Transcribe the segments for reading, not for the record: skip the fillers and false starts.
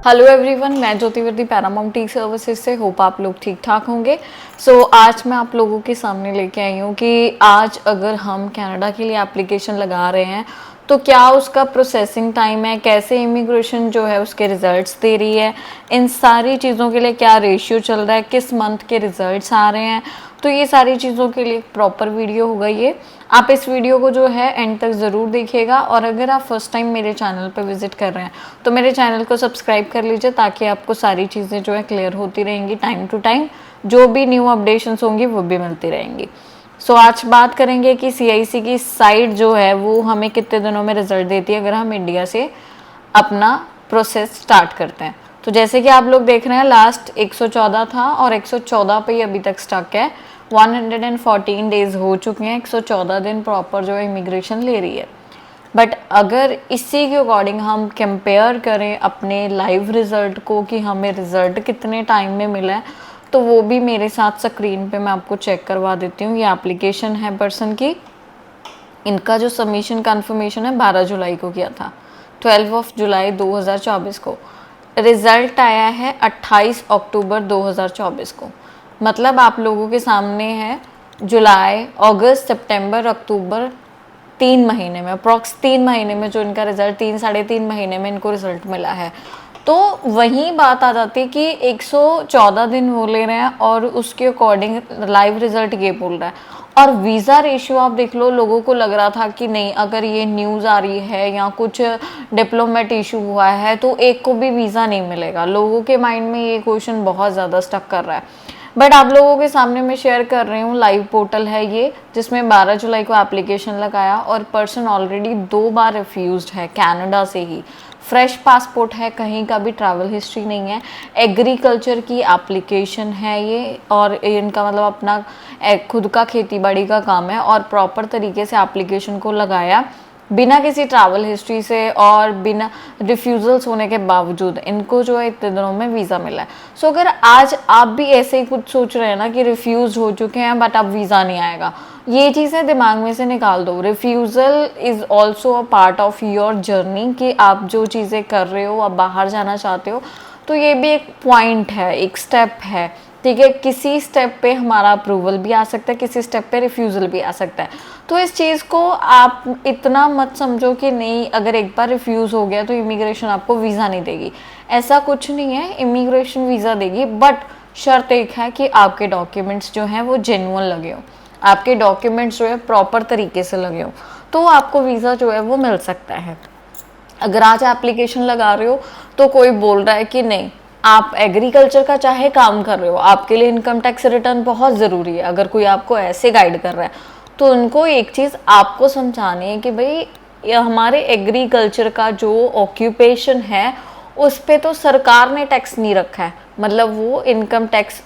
Hello everyone, मैं ज्योतिवर्दी Paramount T services से। Hope आप लोग ठीक ठाक होंगे। आज मैं आप लोगों के सामने लेके आई हूँ कि आज अगर हम कनाडा के लिए एप्लीकेशन लगा रहे हैं तो क्या उसका प्रोसेसिंग टाइम है, कैसे इमिग्रेशन जो है उसके रिजल्ट्स दे रही है, इन सारी चीज़ों के लिए क्या रेशियो चल रहा है, किस मंथ के रिजल्ट्स आ रहे हैं। तो ये सारी चीज़ों के लिए प्रॉपर वीडियो होगा ये। आप इस वीडियो को जो है एंड तक ज़रूर देखिएगा। और अगर आप फर्स्ट टाइम मेरे चैनल पर विजिट कर रहे हैं तो मेरे चैनल को सब्सक्राइब कर लीजिए ताकि आपको सारी चीज़ें जो है क्लियर होती रहेंगी। टाइम टू टाइम जो भी न्यू अपडेशंस होंगी वो भी मिलती रहेंगी। आज बात करेंगे कि CIC की साइट जो है वो हमें कितने दिनों में रिजल्ट देती है अगर हम इंडिया से अपना प्रोसेस स्टार्ट करते हैं। तो जैसे कि आप लोग देख रहे हैं, लास्ट 114 था और 114 पे ही अभी तक स्टक है। 114 डेज हो चुके हैं, 114 दिन प्रॉपर जो है इमिग्रेशन ले रही है। बट अगर इसी के अकॉर्डिंग हम कंपेयर करें अपने लाइव रिजल्ट को कि हमें रिजल्ट कितने टाइम में मिला है, तो वो भी मेरे साथ स्क्रीन पे मैं आपको चेक करवा देती हूँ। ये एप्लीकेशन है पर्सन की। इनका जो सबमिशन कन्फर्मेशन है 12 जुलाई को किया था, 12 जुलाई 2024 को। रिज़ल्ट आया है 28 अक्टूबर 2024 को। मतलब आप लोगों के सामने है जुलाई, अगस्त, सितंबर, अक्टूबर, 3 महीने में, अप्रॉक्स 3 महीने में जो इनका रिजल्ट, 3-3.5 महीने में इनको रिजल्ट मिला है। तो वही बात आ जाती है कि 114 दिन वो ले रहे हैं और उसके अकॉर्डिंग लाइव रिजल्ट ये बोल रहा है। और वीज़ा रेशियो आप देख लो, लोगों को लग रहा था कि नहीं, अगर ये न्यूज़ आ रही है या कुछ डिप्लोमेट इशू हुआ है तो एक को भी वीज़ा नहीं मिलेगा। लोगों के माइंड में ये क्वेश्चन बहुत ज़्यादा स्टक कर रहा है। बट आप लोगों के सामने मैं शेयर कर रही हूँ, लाइव पोर्टल है ये, जिसमें 12 जुलाई को एप्लीकेशन लगाया और पर्सन ऑलरेडी 2 बार रिफ्यूज्ड है कनाडा से ही। फ्रेश पासपोर्ट है, कहीं का भी ट्रैवल हिस्ट्री नहीं है। एग्रीकल्चर की एप्लीकेशन है ये और इनका मतलब अपना खुद का खेती बाड़ी का काम है और प्रॉपर तरीके से एप्लीकेशन को लगाया बिना किसी ट्रैवल हिस्ट्री से और बिना रिफ्यूजल्स होने के बावजूद इनको जो है इतने दिनों में वीज़ा मिला है। अगर आज आप भी ऐसे ही कुछ सोच रहे हैं ना कि रिफ्यूज हो चुके हैं बट अब वीज़ा नहीं आएगा, ये चीज़ें दिमाग में से निकाल दो। Refusal is also a part of your journey कि आप जो चीज़ें कर रहे हो, आप बाहर जाना चाहते हो, तो ये भी एक पॉइंट है, एक स्टेप है। ठीक है, किसी स्टेप पे हमारा अप्रूवल भी आ सकता है, किसी स्टेप पे रिफ्यूज़ल भी आ सकता है। तो इस चीज़ को आप इतना मत समझो कि नहीं, अगर एक बार रिफ्यूज़ हो गया तो इमिग्रेशन आपको वीज़ा नहीं देगी। ऐसा कुछ नहीं है, इमिग्रेशन वीज़ा देगी, बट शर्त एक है कि आपके डॉक्यूमेंट्स जो हैं वो जेन्युइन लगे हो, आपके डॉक्यूमेंट्स जो है प्रॉपर तरीके से लगे हो, तो आपको वीज़ा जो है वो मिल सकता है। अगर आज एप्लीकेशन लगा रहे हो तो कोई बोल रहा है कि नहीं, आप एग्रीकल्चर का चाहे काम कर रहे हो, आपके लिए इनकम टैक्स रिटर्न बहुत ज़रूरी है, अगर कोई आपको ऐसे गाइड कर रहा है तो उनको एक चीज़ आपको समझानी है कि भाई ये हमारे एग्रीकल्चर का जो ऑक्यूपेशन है उस पे तो सरकार ने टैक्स नहीं रखा है, मतलब वो इनकम टैक्स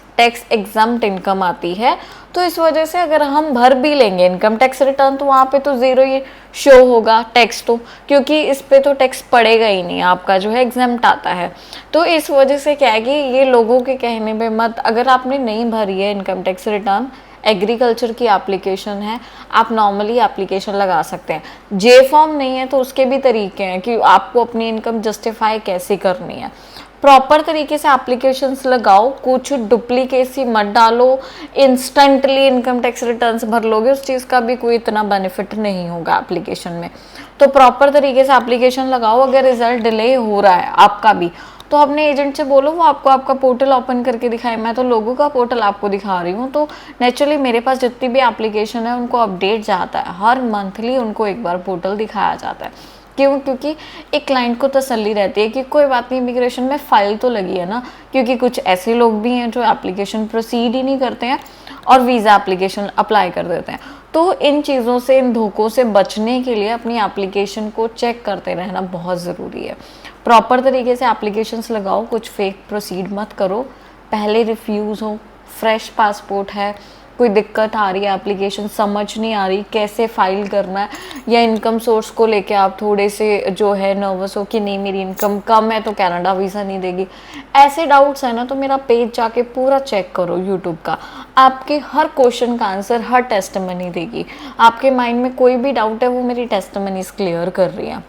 एग्जम्प्ट इनकम आती है। तो इस वजह से अगर हम भर भी लेंगे इनकम टैक्स रिटर्न तो वहाँ पे तो ज़ीरो ही शो होगा टैक्स, तो क्योंकि इस पे तो टैक्स पड़ेगा ही नहीं, आपका जो है एग्जम्प्ट आता है। तो इस वजह से क्या है कि ये लोगों के कहने पे मत, अगर आपने नहीं भरी है इनकम टैक्स रिटर्न, एग्रीकल्चर की एप्लीकेशन है, आप नॉर्मली एप्लीकेशन लगा सकते हैं। जे फॉर्म नहीं है तो उसके भी तरीके हैं कि आपको अपनी इनकम जस्टिफाई कैसे करनी है। प्रॉपर तरीके से एप्लीकेशंस लगाओ, कुछ डुप्लीकेसी मत डालो, इंस्टेंटली इनकम टैक्स रिटर्न्स भर लोगे, उस चीज़ का भी कोई इतना बेनिफिट नहीं होगा एप्लीकेशन में। तो प्रॉपर तरीके से एप्लीकेशन लगाओ। अगर रिजल्ट डिले हो रहा है आपका भी तो अपने एजेंट से बोलो वो आपको आपका पोर्टल ओपन करके दिखाए। मैं तो लोगों का पोर्टल आपको दिखा रही हूँ। तो नेचुरली मेरे पास जितनी भी एप्लीकेशन है उनको अपडेट जाता है, हर मंथली उनको एक बार पोर्टल दिखाया जाता है। क्यों? क्योंकि एक क्लाइंट को तसल्ली रहती है कि कोई बात नहीं, इमिग्रेशन में फ़ाइल तो लगी है ना, क्योंकि कुछ ऐसे लोग भी हैं जो एप्लीकेशन प्रोसीड ही नहीं करते हैं और वीज़ा एप्लीकेशन अप्लाई कर देते हैं। तो इन चीज़ों से, इन धोखों से बचने के लिए अपनी एप्लीकेशन को चेक करते रहना बहुत ज़रूरी है। प्रॉपर तरीके से एप्लीकेशंस लगाओ, कुछ फेक प्रोसीड मत करो। पहले रिफ्यूज़ हो, फ्रेश पासपोर्ट है, कोई दिक्कत आ रही है, एप्लीकेशन समझ नहीं आ रही कैसे फाइल करना है, या इनकम सोर्स को लेके आप थोड़े से जो है नर्वस हो कि नहीं मेरी इनकम कम है तो कनाडा वीज़ा नहीं देगी, ऐसे डाउट्स है ना, तो मेरा पेज जाके पूरा चेक करो यूट्यूब का। आपके हर क्वेश्चन का आंसर हर टेस्टमनी देगी। आपके माइंड में कोई भी डाउट है वो मेरी टेस्टमनीज क्लियर कर रही है।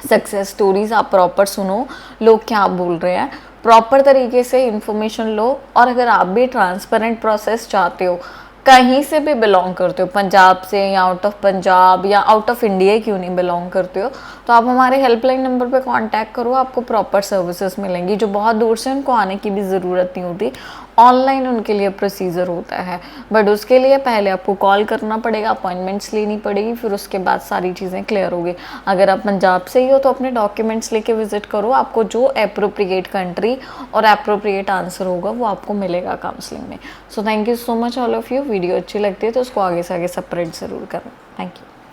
सक्सेस स्टोरीज आप प्रॉपर सुनो, लोग क्या बोल रहे हैं, प्रॉपर तरीके से इन्फॉर्मेशन लो। और अगर आप भी ट्रांसपेरेंट प्रोसेस चाहते हो, कहीं से भी बिलोंग करते हो, पंजाब से या आउट ऑफ पंजाब या आउट ऑफ इंडिया क्यों नहीं बिलोंग करते हो, तो आप हमारे हेल्पलाइन नंबर पे कांटेक्ट करो, आपको प्रॉपर सर्विसेज मिलेंगी। जो बहुत दूर से उनको आने की भी ज़रूरत नहीं होती, ऑनलाइन उनके लिए प्रोसीजर होता है, बट उसके लिए पहले आपको कॉल करना पड़ेगा, अपॉइंटमेंट्स लेनी पड़ेगी, फिर उसके बाद सारी चीज़ें क्लियर होगी। अगर आप पंजाब से ही हो तो अपने डॉक्यूमेंट्स लेके विजिट करो, आपको जो अप्रोप्रिएट कंट्री और अप्रोप्रिएट आंसर होगा वो आपको मिलेगा काउंसलिंग में। So thank you so much all of you. Video अच्छी लगती है तो उसको आगे से आगे स्प्रेड ज़रूर करें। Thank you.